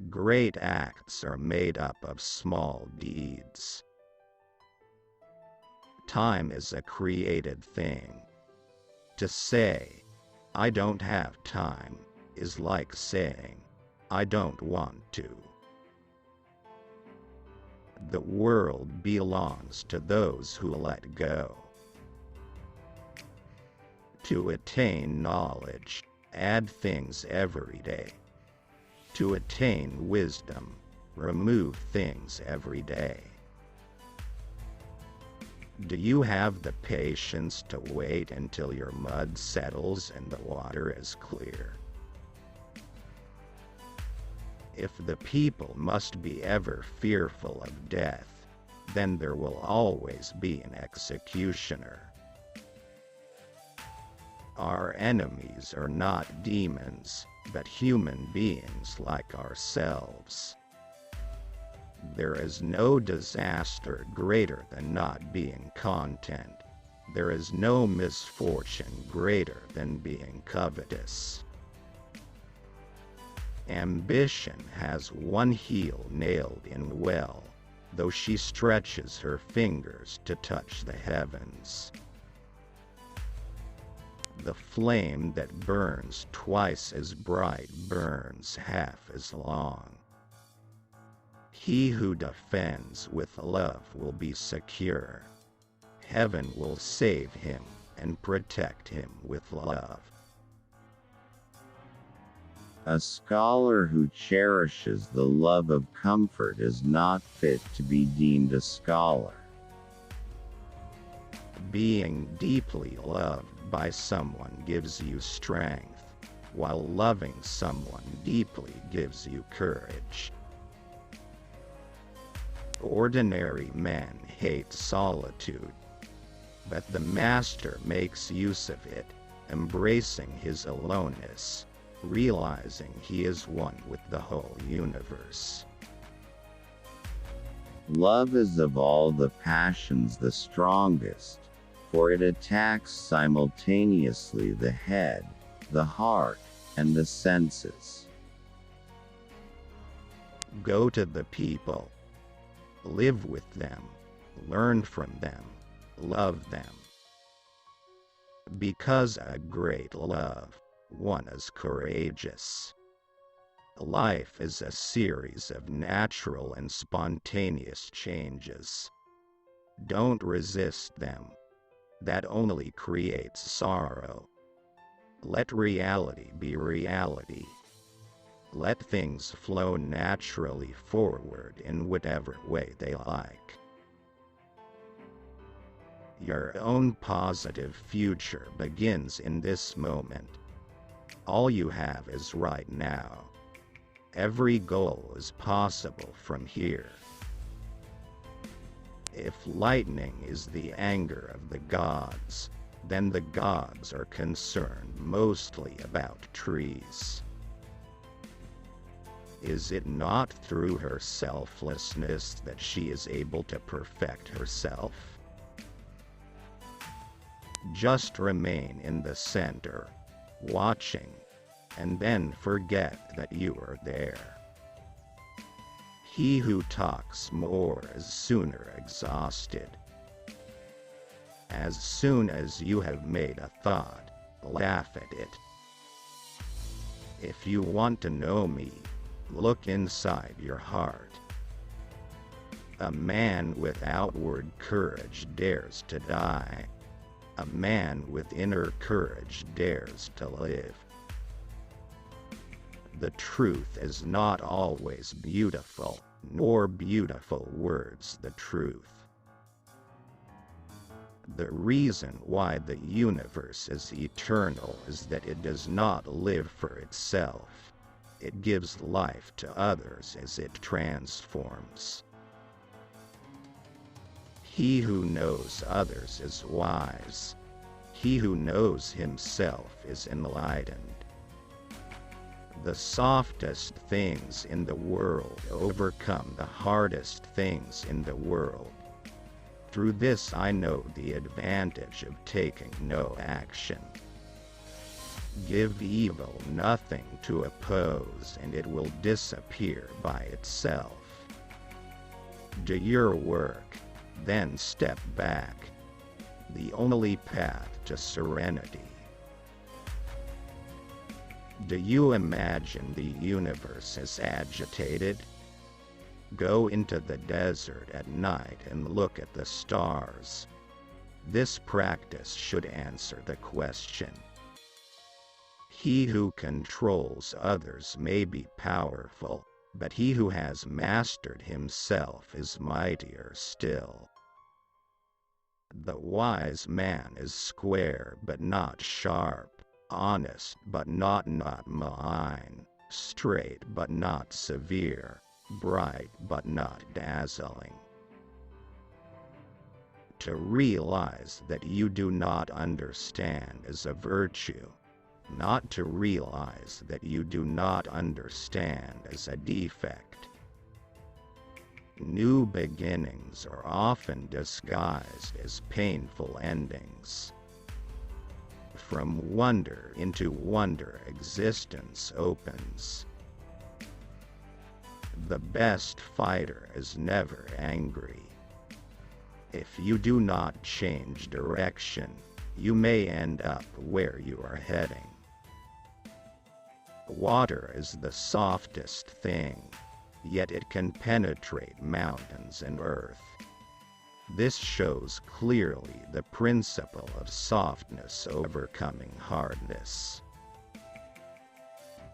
Great acts are made up of small deeds. Time is a created thing. To say, "I don't have time," is like saying, "I don't want to." The world belongs to those who let go. To attain knowledge, add things every day. To attain wisdom, remove things every day. Do you have the patience to wait until your mud settles and the water is clear? If the people must be ever fearful of death, then there will always be an executioner. Our enemies are not demons, but human beings like ourselves. There is no disaster greater than not being content. There is no misfortune greater than being covetous. Ambition has one heel nailed in well, though she stretches her fingers to touch the heavens. The flame that burns twice as bright burns half as long. He who defends with love will be secure. Heaven will save him and protect him with love. A scholar who cherishes the love of comfort is not fit to be deemed a scholar. Being deeply loved by someone gives you strength, while loving someone deeply gives you courage. Ordinary men hate solitude, but the Master makes use of it, embracing his aloneness, realizing he is one with the whole universe. Love is of all the passions the strongest, for it attacks simultaneously the head, the heart, and the senses. Go to the people. Live with them. Learn from them. Love them. Because a great love, one is courageous. Life is a series of natural and spontaneous changes. Don't resist them. That only creates sorrow. Let reality be reality. Let things flow naturally forward in whatever way they like. Your own positive future begins in this moment. All you have is right now. Every goal is possible from here. If lightning is the anger of the gods, then the gods are concerned mostly about trees. Is it not through her selflessness that she is able to perfect herself? Just remain in the center, watching, and then forget that you are there. He who talks more is sooner exhausted. As soon as you have made a thought, laugh at it. If you want to know me, look inside your heart. A man with outward courage dares to die. A man with inner courage dares to live. The truth is not always beautiful, nor beautiful words the truth. The reason why the universe is eternal is that it does not live for itself. It gives life to others as it transforms. He who knows others is wise. He who knows himself is enlightened. The softest things in the world overcome the hardest things in the world. Through this I know the advantage of taking no action. Give evil nothing to oppose and it will disappear by itself. Do your work, then step back. The only path to serenity. Do you imagine the universe as agitated? Go into the desert at night and look at the stars. This practice should answer the question. He who controls others may be powerful, but he who has mastered himself is mightier still. The wise man is square but not sharp, honest but not malign, straight but not severe, bright but not dazzling. To realize that you do not understand is a virtue. Not to realize that you do not understand is a defect. New beginnings are often disguised as painful endings. From wonder into wonder existence opens. The best fighter is never angry. If you do not change direction, you may end up where you are heading. Water is the softest thing, yet it can penetrate mountains and earth. This shows clearly the principle of softness overcoming hardness.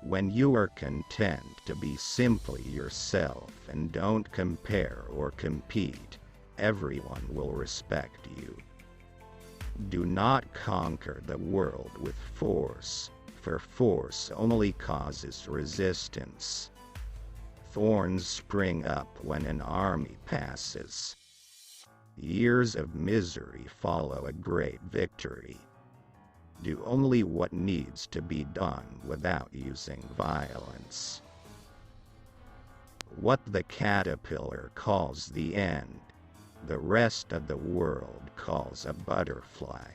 When you are content to be simply yourself and don't compare or compete, everyone will respect you. Do not conquer the world with force, for force only causes resistance. Thorns spring up when an army passes. Years of misery follow a great victory. Do only what needs to be done without using violence. What the caterpillar calls the end, the rest of the world calls a butterfly.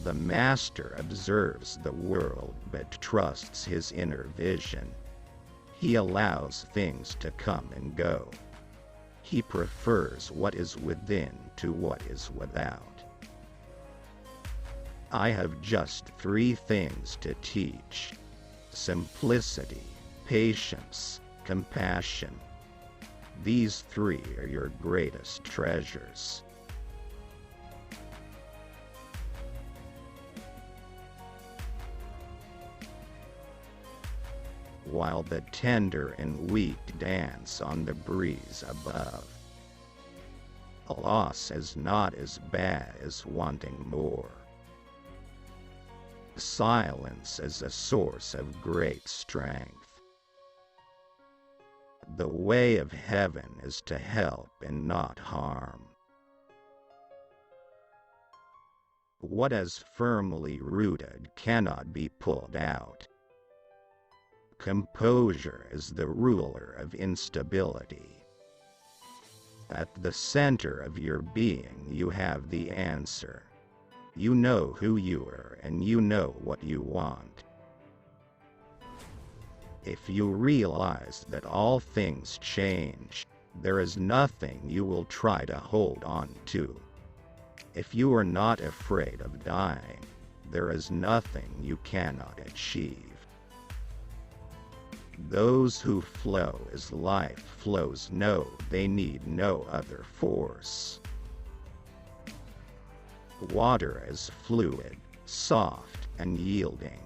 The master observes the world but trusts his inner vision. He allows things to come and go. He prefers what is within to what is without. I have just 3 things to teach: simplicity, patience, compassion. These 3 are your greatest treasures. While the tender and weak dance on the breeze above. A loss is not as bad as wanting more. Silence is a source of great strength. The way of heaven is to help and not harm. What is firmly rooted cannot be pulled out. Composure is the ruler of instability. At the center of your being you have the answer. You know who you are and you know what you want. If you realize that all things change, there is nothing you will try to hold on to. If you are not afraid of dying, there is nothing you cannot achieve. Those who flow as life flows know they need no other force. Water is fluid, soft, and yielding.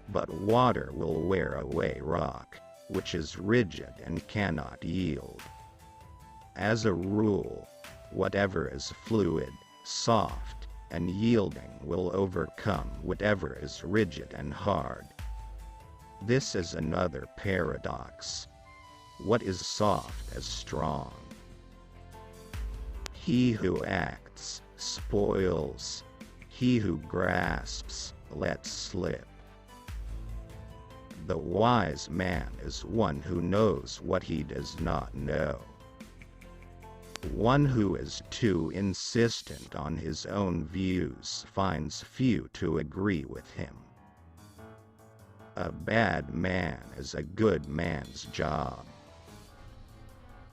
But water will wear away rock, which is rigid and cannot yield. As a rule, whatever is fluid, soft, and yielding will overcome whatever is rigid and hard. This is another paradox. What is soft is strong. He who acts spoils. He who grasps lets slip. The wise man is one who knows what he does not know. One who is too insistent on his own views finds few to agree with him. A bad man is a good man's job.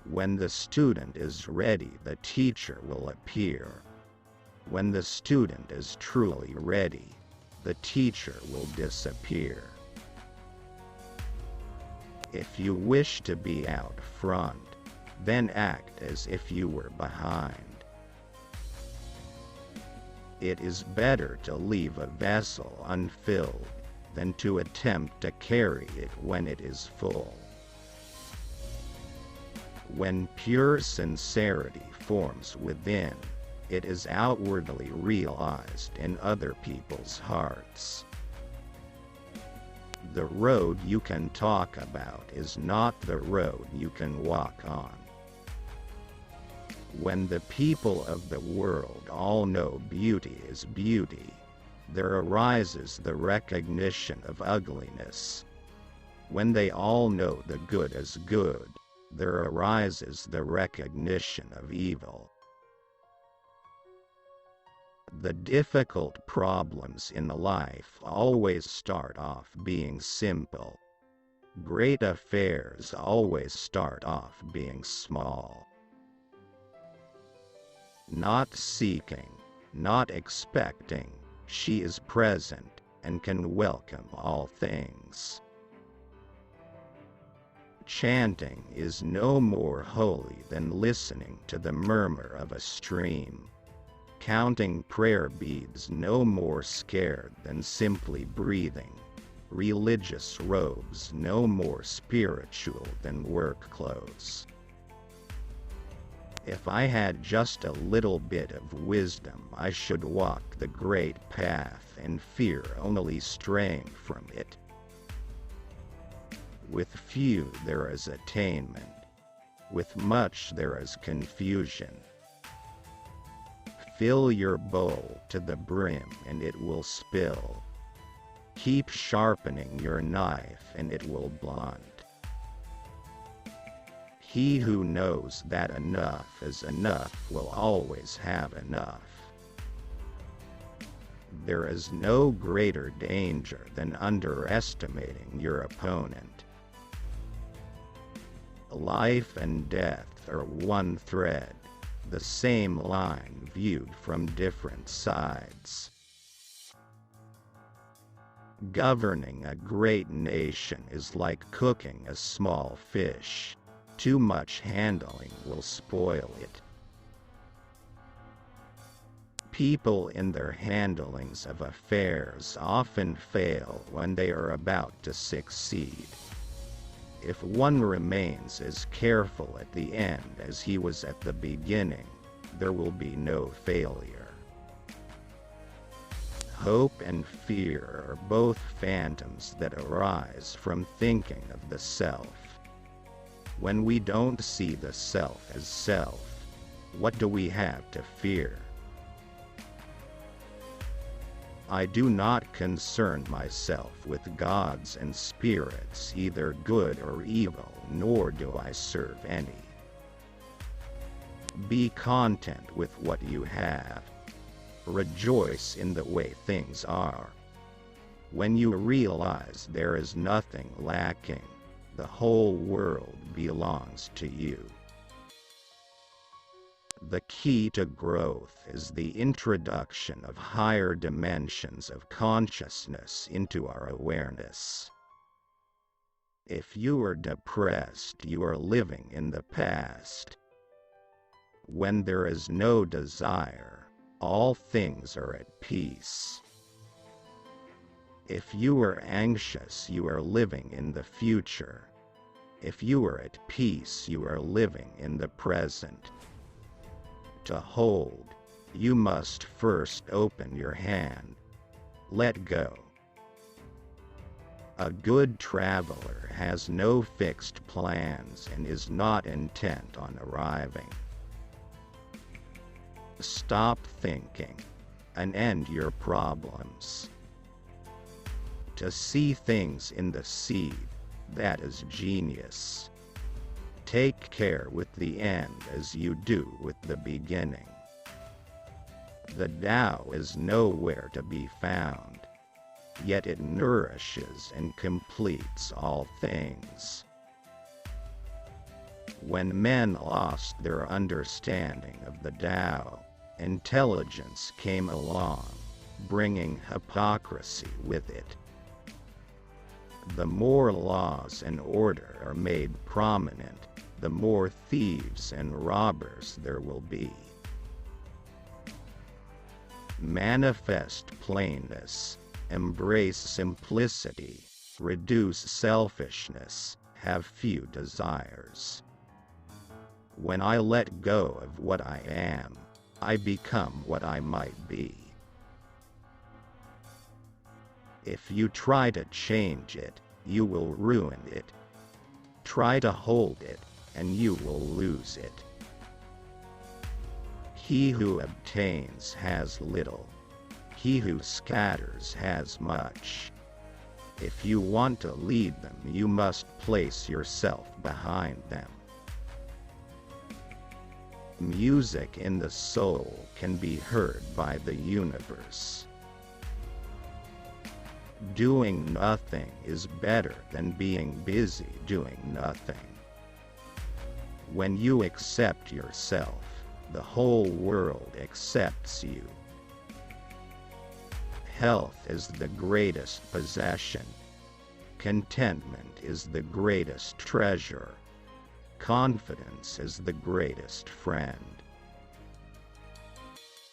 When the student is ready, the teacher will appear. When the student is truly ready, the teacher will disappear. If you wish to be out front, then act as if you were behind. It is better to leave a vessel unfilled than to attempt to carry it when it is full. When pure sincerity forms within, it is outwardly realized in other people's hearts. The road you can talk about is not the road you can walk on. When the people of the world all know beauty is beauty, there arises the recognition of ugliness. When they all know the good is good, there arises the recognition of evil. The difficult problems in life always start off being simple. Great affairs always start off being small. Not seeking, not expecting, she is present and can welcome all things. Chanting is no more holy than listening to the murmur of a stream. Counting prayer beads no more scared than simply breathing. Religious robes no more spiritual than work clothes. If I had just a little bit of wisdom, I should walk the great path and fear only straying from it. With few there is attainment. With much there is confusion. Fill your bowl to the brim and it will spill. Keep sharpening your knife and it will blunt. He who knows that enough is enough will always have enough. There is no greater danger than underestimating your opponent. Life and death are one thread, the same line viewed from different sides. Governing a great nation is like cooking a small fish. Too much handling will spoil it. People in their handlings of affairs often fail when they are about to succeed. If one remains as careful at the end as he was at the beginning, there will be no failure. Hope and fear are both phantoms that arise from thinking of the self. When we don't see the self as self, what do we have to fear? I do not concern myself with gods and spirits, either good or evil, nor do I serve any. Be content with what you have. Rejoice in the way things are. When you realize there is nothing lacking, the whole world belongs to you. The key to growth is the introduction of higher dimensions of consciousness into our awareness. If you are depressed, you are living in the past. When there is no desire, all things are at peace. If you are anxious, you are living in the future. If you are at peace, you are living in the present. To hold, you must first open your hand. Let go. A good traveler has no fixed plans and is not intent on arriving. Stop thinking and end your problems. To see things in the seed, that is genius. Take care with the end as you do with the beginning. The Tao is nowhere to be found, yet it nourishes and completes all things. When men lost their understanding of the Tao, intelligence came along, bringing hypocrisy with it. The more laws and order are made prominent, the more thieves and robbers there will be. Manifest plainness, embrace simplicity, reduce selfishness, have few desires. When I let go of what I am, I become what I might be. If you try to change it, you will ruin it. Try to hold it, and you will lose it. He who obtains has little. He who scatters has much. If you want to lead them, you must place yourself behind them. Music in the soul can be heard by the universe. Doing nothing is better than being busy doing nothing. When you accept yourself, the whole world accepts you. Health is the greatest possession. Contentment is the greatest treasure. Confidence is the greatest friend.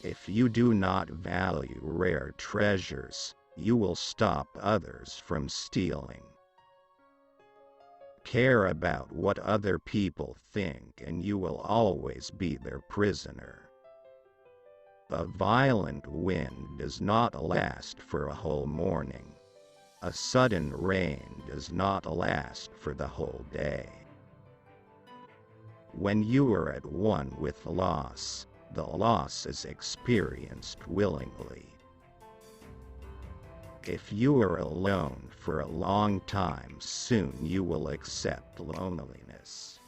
If you do not value rare treasures, you will stop others from stealing. Care about what other people think and you will always be their prisoner. A violent wind does not last for a whole morning. A sudden rain does not last for the whole day. When you are at one with loss, the loss is experienced willingly. If you are alone for a long time, soon you will accept loneliness.